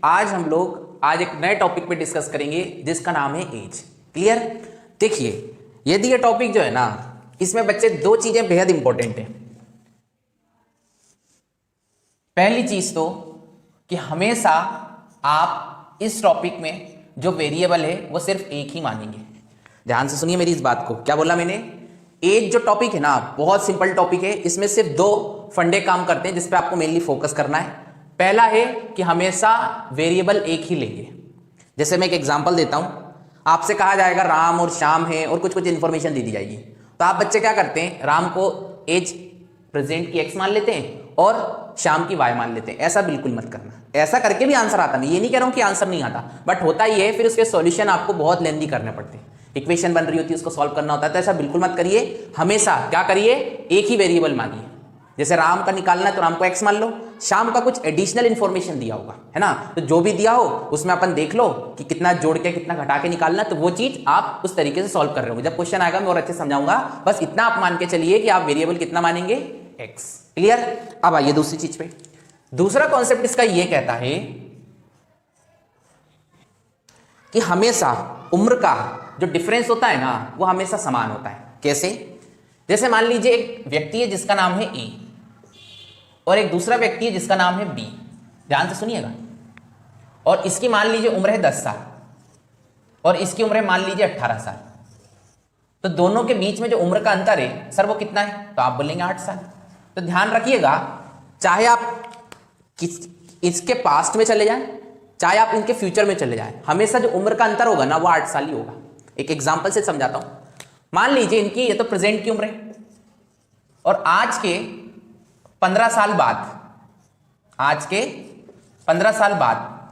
आज एक नए टॉपिक पे डिस्कस करेंगे जिसका नाम है एज। क्लियर? देखिए, यदि ये टॉपिक जो है ना, इसमें बच्चे दो चीजें बेहद इंपॉर्टेंट है। पहली चीज तो कि हमेशा आप इस टॉपिक में जो वेरिएबल है वो सिर्फ एक ही मानेंगे। ध्यान से सुनिए मेरी इस बात को। क्या बोला मैंने? एज जो टॉपिक है ना, बहुत सिंपल टॉपिक है। इसमें सिर्फ दो फंडे काम करते हैं जिस पे आपको मेनली फोकस करना है। पहला है कि हमेशा वेरिएबल एक ही लेंगे। जैसे मैं एक एग्जांपल देता हूं, आपसे कहा जाएगा राम और श्याम है और कुछ कुछ इंफॉर्मेशन दे दी जाएगी, तो आप बच्चे क्या करते हैं, राम को एज प्रेजेंट की एक्स मान लेते हैं और श्याम की वाई मान लेते हैं। ऐसा बिल्कुल मत करना। ऐसा करके भी आंसर आता नहीं, ये नहीं कह रहा हूं कि आंसर नहीं आता, बट होता ही है, फिर उसके सॉल्यूशन आपको बहुत लेंदी करने पड़ते हैं। इक्वेशन बन रही होती है, उसको सॉल्व करना होता है, तो ऐसा बिल्कुल मत करिए। हमेशा क्या करिए, एक ही वेरिएबल मानिए। जैसे राम का निकालना है तो राम को एक्स मान लो, श्याम का कुछ एडिशनल इंफॉर्मेशन दिया होगा, है ना, तो जो भी दिया हो उसमें अपन देख लो कि कितना जोड़ के कितना घटा के निकालना, तो वो चीज आप उस तरीके से सॉल्व कर रहे हो। जब क्वेश्चन आएगा मैं और अच्छे समझाऊंगा, बस इतना आप मान के चलिए कि आप वेरिएबल कितना मानेंगे, एक्स। क्लियर? अब आइए दूसरी चीज पे। दूसरा कॉन्सेप्ट इसका ये कहता है कि हमेशा उम्र का जो डिफरेंस होता है ना, वो हमेशा समान होता है। कैसे? जैसे मान लीजिए एक व्यक्ति है जिसका नाम है ए और एक दूसरा व्यक्ति है जिसका नाम है बी। ध्यान से सुनिएगा। और इसकी मान लीजिए उम्र है 10 साल और इसकी उम्र है मान लीजिए 18 साल। तो दोनों के बीच में जो उम्र का अंतर है सर वो कितना है, तो आप बोलेंगे 8 साल। तो ध्यान रखिएगा, चाहे आप इसके पास्ट में चले जाएं, चाहे आप इनके फ्यूचर में चले जाएं, हमेशा जो उम्र का अंतर होगा ना वो 8 साल ही होगा। एक एग्जांपल से समझाता हूं। मान लीजिए इनकी ये तो प्रेजेंट की उम्र है और आज के 15 साल बाद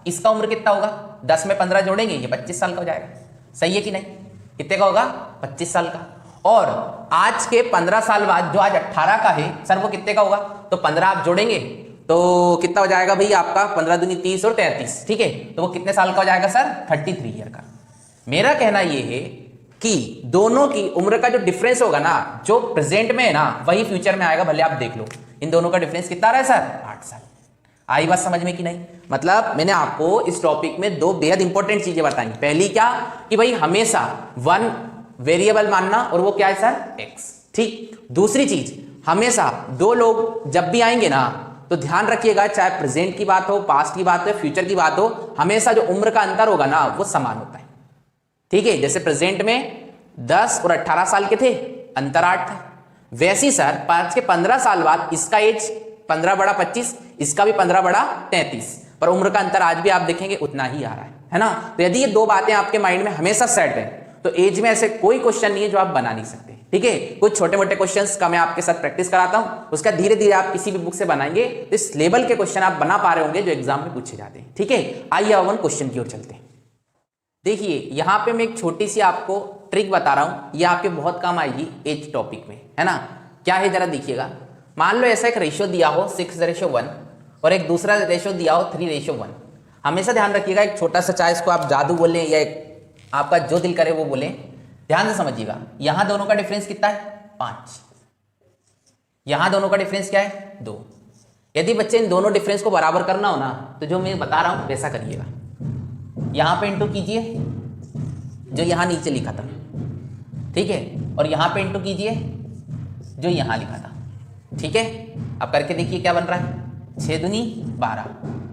इसका उम्र कितना होगा, 10 में 15 जोड़ेंगे ये 25 साल का हो जाएगा। सही है कि नहीं? कितने का होगा? 25 साल का। और आज के 15 साल बाद जो आज 18 का है सर वो कितने का होगा, तो 15 आप जोड़ेंगे तो कितना हो जाएगा भाई आपका, 15 दूनी 30 और 33, ठीक है, तो वो कितने साल का हो जाएगा सर, 33 ईयर का। मेरा कहना ये है कि दोनों की उम्र का जो डिफरेंस होगा ना, जो प्रेजेंट में है ना, वही फ्यूचर में आएगा। भले आप देख लो इन दोनों का डिफरेंस कितना रहा है सर, 8 साल। आई बात समझ में कि नहीं? मतलब मैंने आपको इस टॉपिक में दो बेहद इंपॉर्टेंट चीजें बताई। पहली क्या कि भाई हमेशा वन वेरिएबल मानना, और वो क्या है सर, एक्स। ठीक। दूसरी चीज, हमेशा दो लोग जब भी आएंगे ना तो ध्यान रखिएगा, चाहे प्रेजेंट की बात हो, पास्ट की बात हो, फ्यूचर की बात हो, हमेशा जो उम्र का अंतर होगा ना वो समान होता है। ठीक है? जैसे प्रेजेंट में 10 और 18 साल के थे, अंतर 8 था। वैसी सर 5 के 15 साल बाद इसका एज 15 बड़ा 25, इसका भी 15 बड़ा 33, पर उम्र का अंतर आज भी आप देखेंगे उतना ही आ रहा है ना। तो यदि ये दो बातें आपके माइंड में हमेशा सेट है तो एज में ऐसे कोई क्वेश्चन नहीं है जो आप बना नहीं सकते। ठीक है? कुछ छोटे मोटे क्वेश्चंस का मैं आपके साथ प्रैक्टिस कराता हूं, उसका धीरे धीरे आप किसी भी बुक से बनाएंगे तो इस लेवल के क्वेश्चन आप बना पा रहे होंगे जो एग्जाम में पूछे जाते हैं। ठीक है? आइए अब हम क्वेश्चन की ओर चलते हैं। देखिए यहां पे मैं एक छोटी सी आपको ट्रिक बता रहा हूं, ये आपके बहुत काम आएगी एज टॉपिक में, है ना। क्या है जरा देखिएगा। मान लो ऐसा एक रेशियो दिया हो 6:1 और एक दूसरा रेशियो दिया हो 3:1। हमेशा ध्यान रखिएगा, एक छोटा सा, चाहे इसको आप जादू बोलें या आपका जो दिल करे वो बोलें, ध्यान से समझिएगा। यहां दोनों का डिफरेंस कितना है, 5। यहां दोनों का डिफरेंस क्या है, 2। यदि बच्चे इन दोनों डिफरेंस को बराबर करना हो ना तो जो मैं बता रहा हूं वैसा करिएगा। यहां पे इंटू कीजिए जो यहां नीचे लिखा था, ठीक है, और यहां पे इंटू कीजिए जो यहां लिखा था। ठीक है? अब करके देखिए क्या बन रहा है, 6 दूनी 12,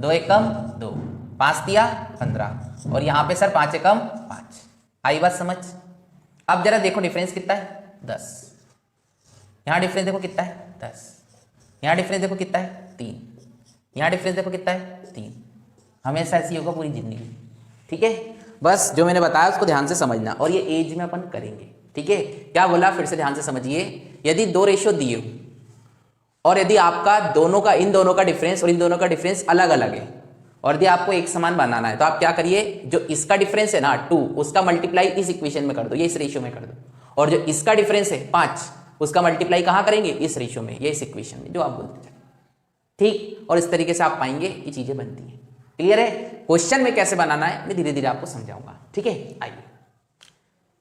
2 एकम 2, 5 दिया 15, और यहां पे सर 5 एकम 5। आई बात समझ? अब जरा देखो डिफरेंस कितना है, 10। यहां डिफरेंस देखो कितना है, 10। यहां डिफरेंस देखो कितना है, 3। यहां डिफरेंस देखो कितना है, 3। हमेशा ऐसी होगा पूरी जिंदगी। ठीक है? बस जो मैंने बताया उसको ध्यान से समझना, और ये एज में अपन करेंगे। ठीक है? क्या बोला फिर से ध्यान से समझिए। यदि दो रेशियो दिए हो और यदि आपका दोनों का, इन दोनों का डिफरेंस और इन दोनों का डिफरेंस अलग अलग है, और यदि आपको एक समान बनाना है तो आप क्या करिए, जो इसका डिफरेंस है ना 2, उसका मल्टीप्लाई इस इक्वेशन में कर दो, ये इस रेशियो में कर दो, और जो इसका डिफरेंस है 5, उसका मल्टीप्लाई कहां करेंगे, इस रेशियो में, ये इस इक्वेशन में, जो आप बोलते हैं। ठीक? और इस तरीके से आप पाएंगे ये चीजें बनती हैं। क्लियर है? क्वेश्चन में कैसे बनाना है मैं धीरे धीरे आपको समझाऊंगा। ठीक है? आइए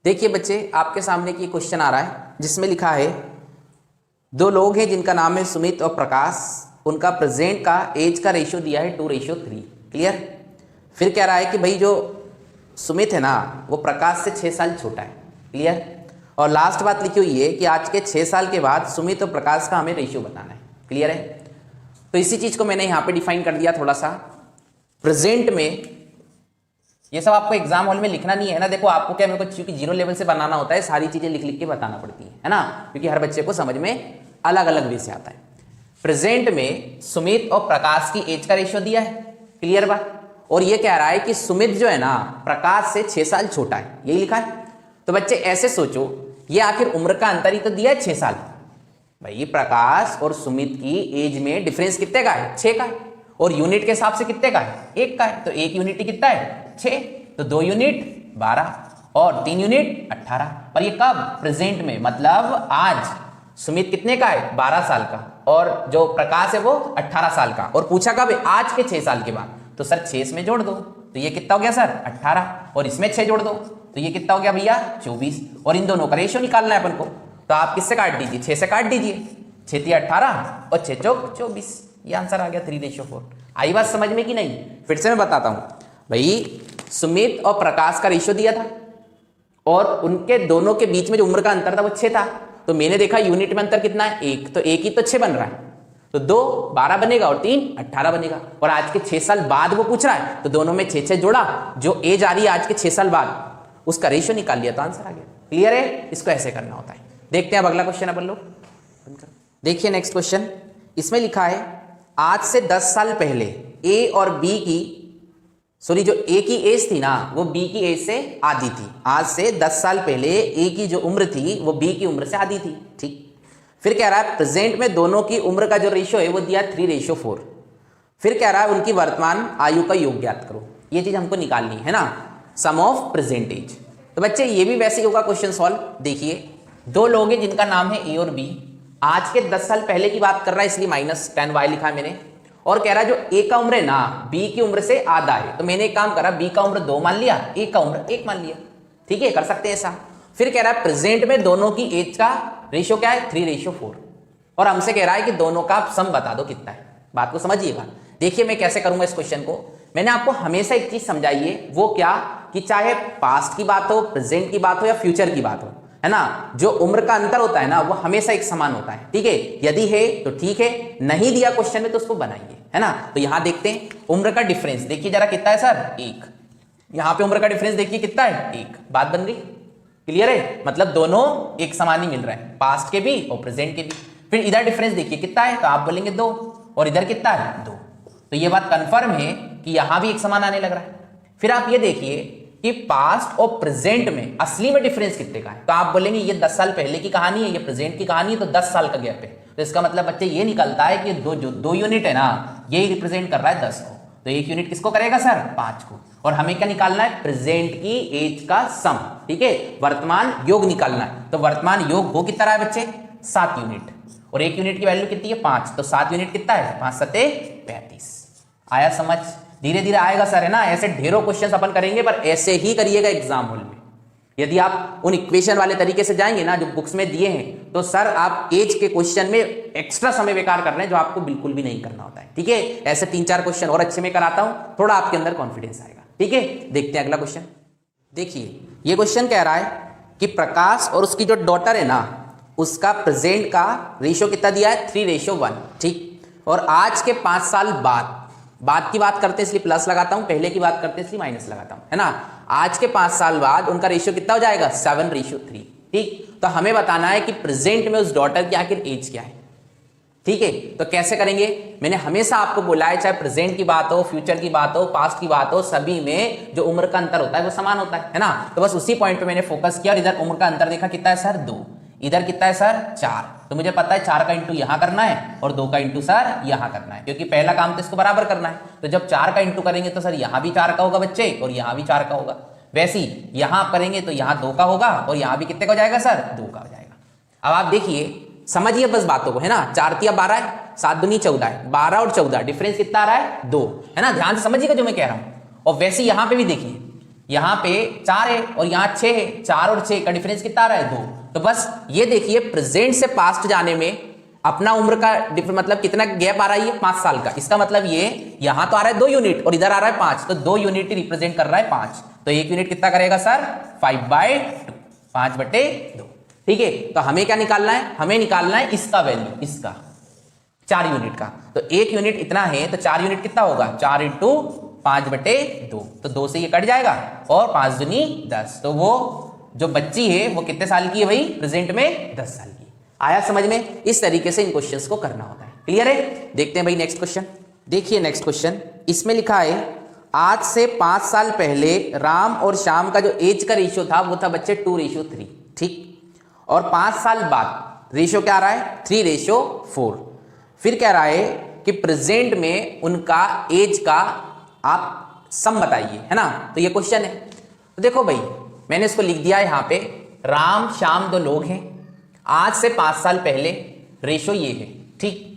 देखिए बच्चे, आपके सामने की क्वेश्चन आ रहा है जिसमें लिखा है, दो लोग हैं जिनका नाम है सुमित और प्रकाश, उनका प्रेजेंट का एज का रेशियो दिया है 2:3। क्लियर? फिर कह रहा है कि भाई जो सुमित है ना वो प्रकाश से 6 साल छोटा है। क्लियर। और लास्ट बात लिखी हुई है कि आज के 6 साल के बाद सुमित और प्रकाश का हमें रेशियो बताना है। क्लियर है। तो इसी चीज को मैंने यहाँ पे डिफाइन कर दिया थोड़ा सा। प्रेजेंट में ये सब आपको एग्जाम हॉल में लिखना नहीं है ना। देखो आपको क्या, मेरे को क्योंकि 0 लेवल से बनाना होता है, सारी चीजें लिख लिख के बताना पड़ती है ना, क्योंकि हर बच्चे को समझ में अलग अलग वे से आता है। प्रेजेंट में सुमित और प्रकाश की एज का रेशियो दिया है। क्लियर बात। और ये कह रहा है कि सुमित जो है ना प्रकाश से 6 साल छोटा है, यही लिखा है। तो बच्चे ऐसे सोचो, ये आखिर उम्र का अंतर ही तो दिया है 6 साल। भाई प्रकाश और सुमित की एज में डिफरेंस कितने का है? 6 का है। और यूनिट के हिसाब से कितने का है? 1 का है। तो 1 यूनिट ही कितना है? 6। तो 2 यूनिट 12 और 3 यूनिट 18। पर ये कब? प्रेजेंट में, मतलब आज सुमित कितने का है? 12 साल का, और जो प्रकाश है वो 18 साल का। और पूछा कब है? आज के 6 साल के बाद। तो सर 6 इसमें जोड़ दो, तो ये कितना हो गया सर? 18। और इसमें 6 जोड़ दो, तो ये कितना हो गया भैया? 24। और इन दोनों का रेशियो निकालना है अपन को, तो आप किससे काट दीजिए? 6 से काट दीजिए। 6 × 18 और 6 × 4 24। ये आंसर आ गया 3:4। आई बात समझ में कि नहीं? फिर से मैं बताता हूं भाई, सुमित और प्रकाश का रेशियो दिया था और उनके दोनों के बीच में जो उम्र का अंतर था वो 6 था। तो मैंने देखा यूनिट में अंतर कितना है? 1। तो 1 ही तो 6 बन रहा है, तो 2 12 बनेगा और 3 18 बनेगा। और आज के 6 साल बाद वो पूछ रहा है, तो दोनों में 6 जोड़ा, जो एज आ रही है आज के 6 साल बाद उसका रेशियो निकाल लिया, तो आंसर आ गया। क्लियर है। इसको ऐसे करना होता है। देखते हैं अब अगला क्वेश्चन अपन लोग। देखिए नेक्स्ट क्वेश्चन, इसमें लिखा है आज से 10 साल पहले ए और बी की, सॉरी जो ए की एज थी ना वो बी की एज से आधी थी। आज से 10 साल पहले ए की जो उम्र थी वो बी की उम्र से आधी थी। ठीक। फिर कह रहा है प्रेजेंट में दोनों की उम्र का जो रेशियो है वो दिया 3:4। फिर कह रहा है उनकी वर्तमान आयु का योग ज्ञात करो। ये चीज हमको निकालनी है ना, सम ऑफ प्रेजेंट एज। तो बच्चे ये भी वैसे ही होगा क्वेश्चन सॉल्व। देखिए 2 लोग हैं जिनका नाम है ए और बी। आज के 10 साल पहले की बात कर रहा है, इसलिए -10y लिखा है मैंने। और कह रहा है जो ए का उम्र है ना बी की उम्र से आधा है। तो मैंने एक काम करा, बी का उम्र 2 मान लिया, ए का उम्र 1 मान लिया। ठीक है, कर सकते हैं ऐसा। फिर कह रहा है प्रेजेंट में दोनों की एज का रेशियो क्या है? 3:4। और हमसे कह रहा है कि दोनों का सम बता दो कितना है। बात को समझिएगा। देखिए मैं कैसे करूंगा इस क्वेश्चन को। मैंने आपको हमेशा एक चीज समझाई है, वो क्या कि चाहे पास्ट की बात हो, प्रेजेंट की बात हो या फ्यूचर की बात हो, है ना, जो उम्र का अंतर होता है ना वो हमेशा एक समान होता है। ठीक है, यदि है तो ठीक है, नहीं दिया क्वेश्चन में तो उसको बनाइए, है ना। तो यहां देखते हैं उम्र का डिफरेंस, देखिए जरा कितना है सर? 1। यहां पे उम्र का डिफरेंस देखिए कितना है? 1। बात बन गई। क्लियर है, मतलब दोनों एक समान ही मिल रहा है, पास्ट के भी और प्रेजेंट के भी। फिर इधर डिफरेंस देखिए कितना है, तो आप बोलेंगे 2, और इधर कितना है? 2। तो ये बात कंफर्म है कि यहां भी एक समान आने लग रहा है। फिर आप ये देखिए कि पास्ट और प्रेजेंट में असली में डिफरेंस कितने का है। तो आप बोलेंगे ये 10 साल पहले की कहानी है, ये प्रेजेंट की कहानी है, तो 10 साल का गैप है। तो इसका मतलब बच्चे ये निकलता है कि दो यूनिट है ना, ये रिप्रेजेंट कर रहा है 10 को, तो 1 यूनिट किसको करेगा सर? 5 को। और हमें क्या निकालना है? प्रेजेंट की एज का सम। ठीक है, वर्तमान योग निकालना है। तो वर्तमान योग हो कितना रहा है बच्चे? 7 यूनिट। और 1 यूनिट की वैल्यू कितनी है? 5। तो 7 यूनिट कितना है? 5 × 7 = 35। आया समझ? धीरे धीरे आएगा सर, है ना। ऐसे ढेरों क्वेश्चंस अपन करेंगे, पर ऐसे ही करिएगा एग्जाम हॉल में। यदि आप उन इक्वेशन वाले तरीके से जाएंगे ना जो बुक्स में दिए हैं, तो सर आप एज के क्वेश्चन में एक्स्ट्रा समय बेकार कर रहे हैं, जो आपको बिल्कुल भी नहीं करना होता है। ठीक है, ऐसे 3-4 क्वेश्चन और अच्छे में कराता हूं, थोड़ा आपके अंदर कॉन्फिडेंस आएगा। ठीक है, देखते हैं अगला क्वेश्चन। देखिए ये क्वेश्चन कह रहा है कि प्रकाश और उसकी जो डॉटर है ना उसका प्रेजेंट का रेशियो कितना दिया है? 3:1। ठीक। और आज के 5 साल बाद की बात करते हैं इसलिए प्लस लगाता हूं, पहले की बात करते हैं इसलिए माइनस लगाता हूं, है ना। आज के 5 साल बाद उनका रेशियो कितना हो जाएगा? 7:3। ठीक। तो हमें बताना है कि प्रेजेंट में उस डॉटर की आखिर एज क्या है। ठीक है, तो कैसे करेंगे? मैंने हमेशा आपको बोला है, चाहे प्रेजेंट की बात हो, फ्यूचर की बात हो, पास्ट की बात हो, सभी में जो उम्र का अंतर होता है वो समान होता है ना। तो बस उसी पॉइंट पे मैंने फोकस किया। और इधर उम्र का अंतर देखा कितना है सर? 2। इधर कितना है सर? 4। तो मुझे पता है 4 का इंटू यहां करना है और 2 का इंटू सर यहां करना है, क्योंकि पहला काम तो इसको बराबर करना है। तो जब 4 का इंटू करेंगे तो सर यहां भी 4 का होगा बच्चे, और यहां भी 4 का होगा। वैसे ही यहां करेंगे तो यहां 2 का होगा, और यहां भी कितने का हो जाएगा सर? 2 का हो जाएगा। अब आप देखिए, समझिए बस बातों को, है ना। 4 × 12 है, 7 × 2 = 14 है, 12 और 14 डिफरेंस कितना आ रहा है? 2, है ना। ध्यान से समझिएगा जो मैं कह रहा हूं। और वैसे यहां पे भी देखिए, यहां पे 4 है और यहां 6 है, 4 और 6 का डिफरेंस कितना आ रहा है? 2। तो बस ये देखिए, प्रेजेंट से पास्ट जाने में अपना उम्र का मतलब कितना गैप आ रहा है, ये 5 साल का। इसका मतलब ये यहां तो आ रहा है 2 यूनिट और इधर आ रहा है 5, तो 2 यूनिट ही रिप्रेजेंट कर रहा है 5, तो 1 यूनिट कितना करेगा सर 5/2, 5/2। ठीक है, तो हमें क्या निकालना है, हमें निकालना है इसका वैल्यू, इसका 4 यूनिट का। तो 1 यूनिट इतना है तो 4 यूनिट कितना होगा, 4 × 5/2, तो 2 से ये कट जाएगा और 5 दूनी 10, तो वो जो बच्ची है वो कितने साल की है भाई, प्रेजेंट में 10 साल की। आया समझ में? इस तरीके से इन क्वेश्चंस को करना होता है। क्लियर है? देखते हैं भाई नेक्स्ट क्वेश्चन। देखिए नेक्स्ट क्वेश्चन, इसमें लिखा है आज से 5 साल पहले राम और श्याम का जो एज का रेशियो था वो था बच्चे 2:3, ठीक। और 5 साल बाद रेशियो क्या आ रहा है, 3:4। फिर कह रहा है कि प्रेजेंट में उनका एज का आप सम बताइए, है ना। तो ये क्वेश्चन है। तो देखो भाई मैंने इसको लिख दिया है यहाँ पे, राम श्याम 2 लोग हैं, आज से 5 साल पहले रेशो ये है, ठीक।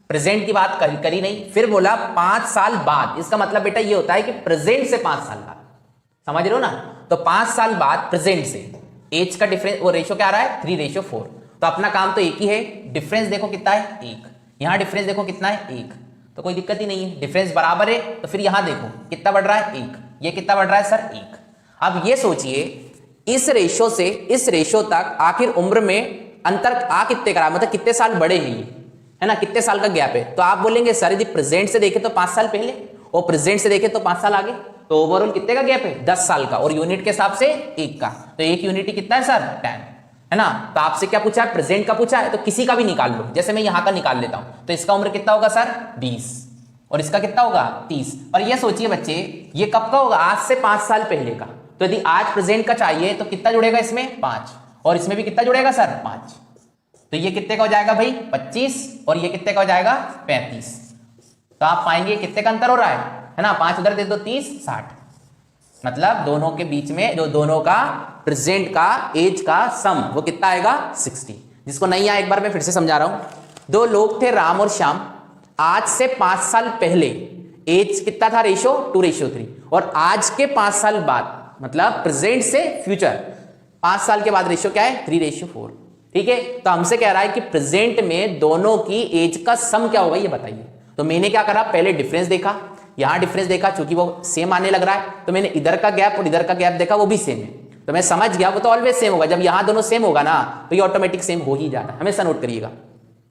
प्रेजेंट की बात करी नहीं, फिर बोला 5 साल बाद, इसका मतलब बेटा ये होता है कि प्रेजेंट से 5 साल बाद, समझ रहे हो ना। तो 5 साल बाद प्रेजेंट से एज का डिफरेंस, वो रेशो क्या आ रहा है 3:4। तो अपना काम तो एक ही है, डिफरेंस देखो कितना है 1, यहां डिफरेंस देखो कितना है 1, तो कोई दिक्कत ही नहीं है, डिफरेंस बराबर है। तो फिर यहां देखो कितना बढ़ रहा है 1, ये कितना बढ़ रहा है सर 1। अब ये सोचिए इस रेशो से इस रेशो तक आखिर उम्र में अंतर आ कितने का, मतलब कितने साल बड़े हैं ये, है ना, कितने साल का गैप है। तो आप बोलेंगे सर यदि प्रेजेंट से देखें तो 5 साल पहले और प्रेजेंट से देखें तो 5 साल आगे, तो ओवरऑल कितने का गैप है 10 साल का, और यूनिट के हिसाब से 1 का, तो 1 यूनिट कितना है सर 10, है ना। तो आपसे क्या पूछा है, प्रेजेंट का पूछा है, तो किसी का भी निकाल लो, जैसे मैं यहां का निकाल लेता हूं, तो इसका उम्र कितना होगा सर 20 और इसका कितना होगा 30। और ये सोचिए बच्चे ये कब का होगा, आज से 5 साल पहले का। तो यदि आज प्रेजेंट का चाहिए तो कितना जुड़ेगा इसमें 5, और इसमें भी कितना जुड़ेगा सर 5, तो ये कितने का हो जाएगा भाई 25, और ये कितने का हो जाएगा 35। तो आप पाएंगे कितने का अंतर हो रहा है ना, 5 उधर दे दो 30, 60, मतलब दोनों के बीच में जो दोनों का प्रेजेंट का एज का सम वो कितना आएगा 60। जिसको नहीं आया एक बार मैं फिर से समझा रहा हूं। 2 लोग थे राम और श्याम, आज से 5 साल पहले एज कितना था रेशो 2:3, और आज के 5 साल बाद मतलब प्रेजेंट से फ्यूचर 5 साल के बाद रेशो क्या है 3:4, ठीक है। तो हमसे कह रहा है कि प्रेजेंट में दोनों की एज का सम क्या होगा ये बताइए। तो मैंने क्या करा, पहले डिफरेंस देखा, यहां डिफरेंस देखा, चूंकि वो सेम आने लग रहा है तो मैंने इधर का गैप और इधर का गैप देखा, वो भी सेम है, तो मैं समझ गया वो तो ऑलवेज सेम होगा। जब यहां दोनों सेम होगा ना तो ये ऑटोमेटिक सेम हो ही जाता है, हमेशा नोट करिएगा।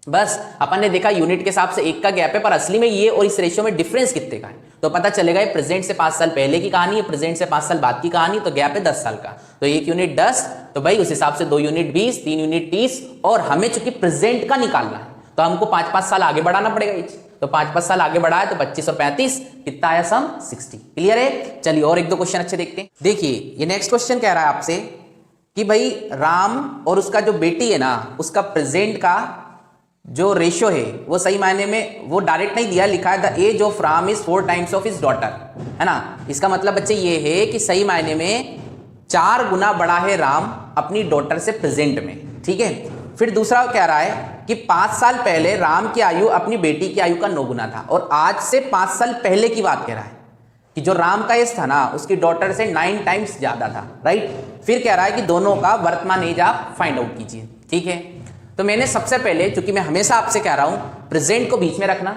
बस अपन ने देखा यूनिट के हिसाब से 1 का गैप है, पर असली में ये और इस रेशियो में डिफरेंस कितने का है, तो पता चलेगा ये प्रेजेंट से 5 साल पहले की कहानी है, प्रेजेंट से 5 साल बाद की कहानी, तो गैप है 10 साल का। तो 1 यूनिट 10, तो भाई उस हिसाब से 2 यूनिट 20, 3 यूनिट 30, और हमें चूंकि प्रेजेंट का निकालना है तो हमको 5-5 साल आगे बढ़ाना पड़ेगा इच। तो 5-5 साल आगे बढ़ा है तो 25 और 35 कितना आया सम 60। क्लियर है? चलिए और 1-2 क्वेश्चन अच्छे देखते हैं। देखिए ये नेक्स्ट क्वेश्चन कह रहा है आपसे कि भाई राम और उसका जो बेटी है ना उसका प्रेजेंट का जो रेशियो है वो सही मायने में वो डायरेक्ट नहीं दिया, लिखा है the age of Ram is 4 times of his daughter, है ना। इसका मतलब बच्चे ये है कि सही मायने में 4 गुना बड़ा है राम अपनी डॉटर से प्रेजेंट में, ठीक है। फिर दूसरा कह रहा है कि 5 साल पहले राम की आयु अपनी बेटी की आयु का 9 गुना था, और आज से 5 साल पहले की बात कह रहा है कि जो राम का एज था ना उसकी डॉटर से 9 टाइम्स ज्यादा था, राइट। फिर कह रहा है कि दोनों का वर्तमान एज आप फाइंड आउट कीजिए, ठीक है। तो मैंने सबसे पहले, चूंकि मैं हमेशा आपसे कह रहा हूं प्रेजेंट को बीच में रखना,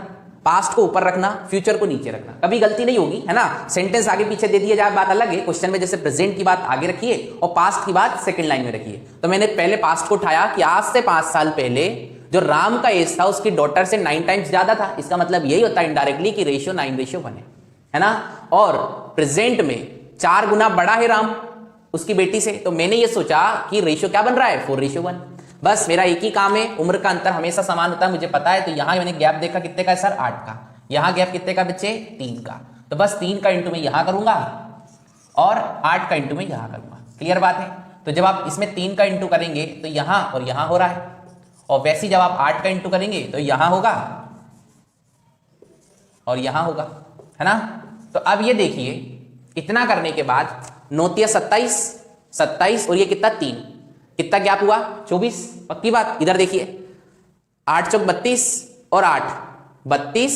पास्ट को ऊपर रखना, फ्यूचर को नीचे रखना, कभी गलती नहीं होगी, है ना। सेंटेंस आगे पीछे दे दिया जाए बात अलग है, क्वेश्चन में जैसे प्रेजेंट की बात आगे रखिए और पास्ट की बात सेकंड लाइन में रखिए। तो मैंने पहले पास्ट को उठाया कि आज से 5 साल पहले जो राम का एज था उसकी डॉटर से 9 टाइम्स ज्यादा था, इसका मतलब यही होता है इनडायरेक्टली कि रेशियो 9:1 है ना। और प्रेजेंट में 4 गुना बड़ा है राम उसकी बेटी से, तो मैंने ये सोचा कि रेशियो क्या बन रहा है 4:1। बस मेरा एक ही काम है, उम्र का अंतर हमेशा समान होता है मुझे पता है। तो यहां मैंने गैप देखा कितने का है सर 8 का, यहां गैप कितने का बच्चे 3 का, तो बस 3 का इंटू में यहां करूंगा और 8 का इंटू में यहां करूंगा। क्लियर बात है? तो जब आप इसमें 3 का इंटू करेंगे तो यहां और यहां हो रहा है, और वैसे ही जब आप 8 का इंटू करेंगे तो यहां होगा और यहां होगा, है ना। तो अब ये देखिए इतना करने के बाद 9 27, 27 और ये कितना 3, कितना गैप हुआ 24, पक्की बात। इधर देखिए 8 चौक 32 और 8 32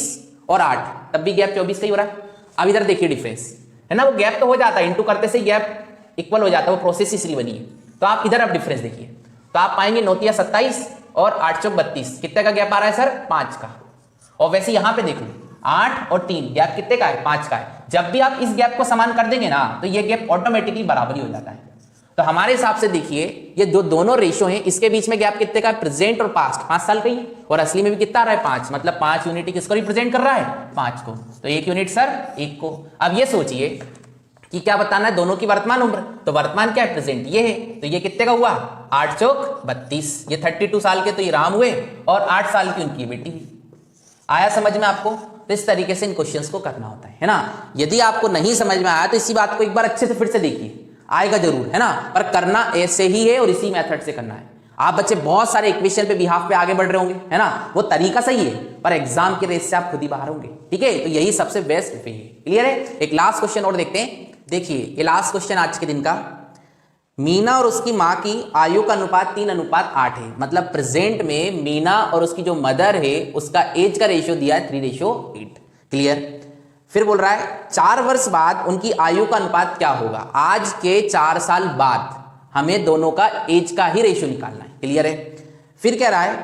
और 8, तब भी गैप 24 का ही हो रहा है। अब इधर देखिए डिफरेंस, है ना, वो गैप तो हो जाता है, इंटू करते से गैप इक्वल हो जाता है, वो प्रोसेस इसलिए बनी है। तो आप इधर अब डिफरेंस देखिए, तो आप पाएंगे 9 27 और 8 चौक 32, कितने का गैप आ रहा है सर? 5 का। और वैसे यहां पे देख लो 8 और 3 गैप कितने का है? 5 का है। जब भी आप इस गैप को समान कर देंगे ना तो ये गैप ऑटोमेटिकली बराबर ही हो जाता है। तो हमारे हिसाब से देखिए ये जो दोनों रेशो हैं इसके बीच में गैप कितने का है? प्रेजेंट और पास्ट 5 साल का ही है, और असली में भी कितना आ रहा है? 5, मतलब 5 यूनिट किसको रिप्रेजेंट कर रहा है? 5 को। तो 1 यूनिट सर 1 को। अब ये सोचिए कि क्या बताना है? दोनों की वर्तमान उम्र। तो वर्तमान क्या है? प्रेजेंट ये है, तो ये कितने का हुआ? 8 चौक 32, ये 32 साल के तो ये राम हुए और 8 साल की उनकी बेटी हुई। आया समझ में आपको? तो इस तरीके से इन क्वेश्चंस को करना होता है ना। यदि आपको नहीं समझ में आया तो इसी बात को एक बार अच्छे से फिर से देखिए, आएगा जरूर, है ना, पर करना ऐसे ही है और इसी मेथड से करना है। आप बच्चे बहुत सारे इक्वेशन पे बिहाफ पे आगे बढ़ रहे होंगे, है ना, वो तरीका सही है, पर एग्जाम के रेस से आप खुद ही बाहर होंगे, ठीक है। तो यही सबसे बेस्ट वे है। क्लियर है? एक लास्ट क्वेश्चन और देखते हैं। देखिए ये लास्ट क्वेश्चन आज के दिन का, मीना और उसकी मां की आयु का अनुपात 3:8 है, मतलब प्रेजेंट में मीना और उसकी जो मदर है उसका एज का रेशियो दिया है 3:8। क्लियर? फिर बोल रहा है 4 वर्ष बाद उनकी आयु का अनुपात क्या होगा? आज के 4 साल बाद हमें दोनों का एज का ही रेशियो निकालना है। क्लियर है? फिर कह रहा है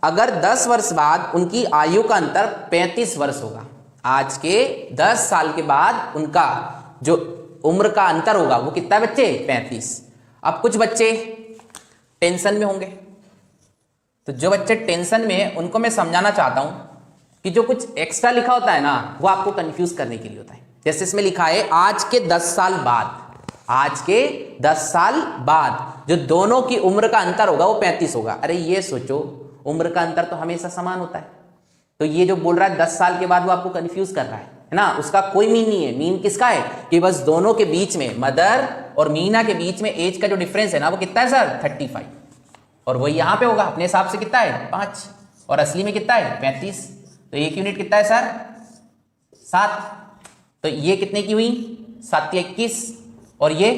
अगर 10 वर्ष बाद उनकी आयु का अंतर 35 वर्ष होगा, आज के 10 साल के बाद उनका जो उम्र का अंतर होगा वो कितना है बच्चे? 35। अब कुछ बच्चे टेंशन में होंगे, तो जो बच्चे टेंशन में हैं उनको मैं समझाना चाहता हूं कि जो कुछ एक्स्ट्रा लिखा होता है ना वो आपको कंफ्यूज करने के लिए होता है। जैसे इसमें लिखा है आज के 10 साल बाद, आज के 10 साल बाद जो दोनों की उम्र का अंतर होगा वो 35 होगा। अरे ये सोचो, उम्र का अंतर तो हमेशा समान होता है, तो ये जो बोल रहा है 10 साल के बाद वो आपको कंफ्यूज कर रहा है ना, उसका कोई मीन नहीं है। मीन किसका है कि बस दोनों के बीच में, मदर और मीना के बीच में एज का जो डिफरेंस है ना वो कितना है सर? 35, और वही यहां पे होगा अपने हिसाब से कितना है? 5, और असली में कितना है? 35। तो 1 यूनिट कितना है सर? 7। तो ये कितने की हुई? 7 या 21, और ये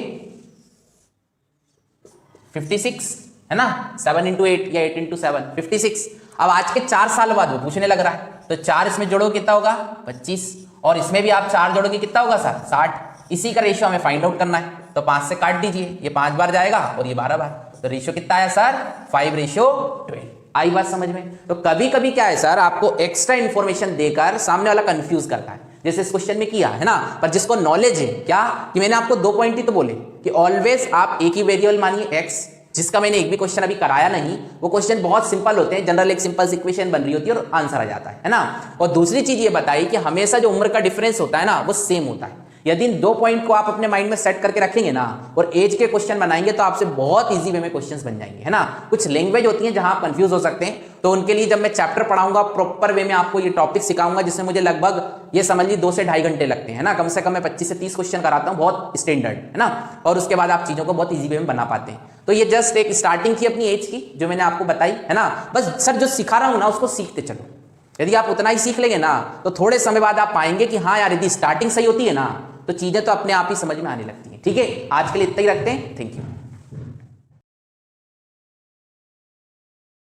56, है ना, 7 × 8 या 8 × 7 56। अब आज के 4 साल बाद वो पूछने लग रहा है, तो 4 इसमें जोड़ोगे कितना होगा? 25, और इसमें भी आप 4 जोड़ोगे कितना होगा सर? 60। इसी का रेशियो हमें फाइंड आउट करना है, तो 5 से काट दीजिए, ये 5 बार जाएगा और ये 12 बार, तो रेशियो कितना आया सर? 5:12। आई बात समझ में? तो कभी कभी क्या है सर, आपको एक्स्ट्रा इंफॉर्मेशन देकर सामने वाला कंफ्यूज करता है, जैसे इस क्वेश्चन में किया है ना। पर जिसको नॉलेज है क्या, कि मैंने आपको 2 पॉइंट ही तो बोले कि ऑलवेज आप एक ही वेरिएबल मानिए x, जिसका मैंने एक भी क्वेश्चन अभी कराया नहीं, वो क्वेश्चन बहुत सिंपल होते हैं, जनरल एक सिंपल इक्वेशन बन रही होती है और आंसर आ जाता है ना। और दूसरी चीज ये बताई कि हमेशा जो उम्र का डिफरेंस होता है ना वो सेम होता है। यदि इन 2 पॉइंट को आप अपने माइंड में सेट करके रखेंगे ना और एज के क्वेश्चन बनाएंगे तो आपसे बहुत इजी वे में क्वेश्चंस बन जाएंगे, है ना। कुछ लैंग्वेज होती है जहां आप कंफ्यूज हो सकते हैं, तो उनके लिए जब मैं चैप्टर पढ़ाऊंगा प्रॉपर वे में आपको ये टॉपिक सिखाऊंगा, जिसमें मुझे लगभग ये समझ ली 2 से 2.5 घंटे लगते हैं ना, कम से कम मैं 25 से 30 क्वेश्चन कराता हूँ, बहुत स्टैंडर्ड, है ना। और उसके बाद आप चीजों को बहुत ईजी वे में बना पाते हैं। तो ये जस्ट एक स्टार्टिंग थी अपनी एज की जो मैंने आपको बताई, है ना। बस सर जो सिखा रहा हूं ना उसको सीखते चलो, यदि आप उतना ही सीख लेंगे ना तो थोड़े समय बाद आप पाएंगे कि हाँ यार यदि स्टार्टिंग सही होती है ना तो चीजें तो अपने आप ही समझ में आने लगती हैं। ठीक है, आज के लिए इतना ही रखते हैं। Thank you.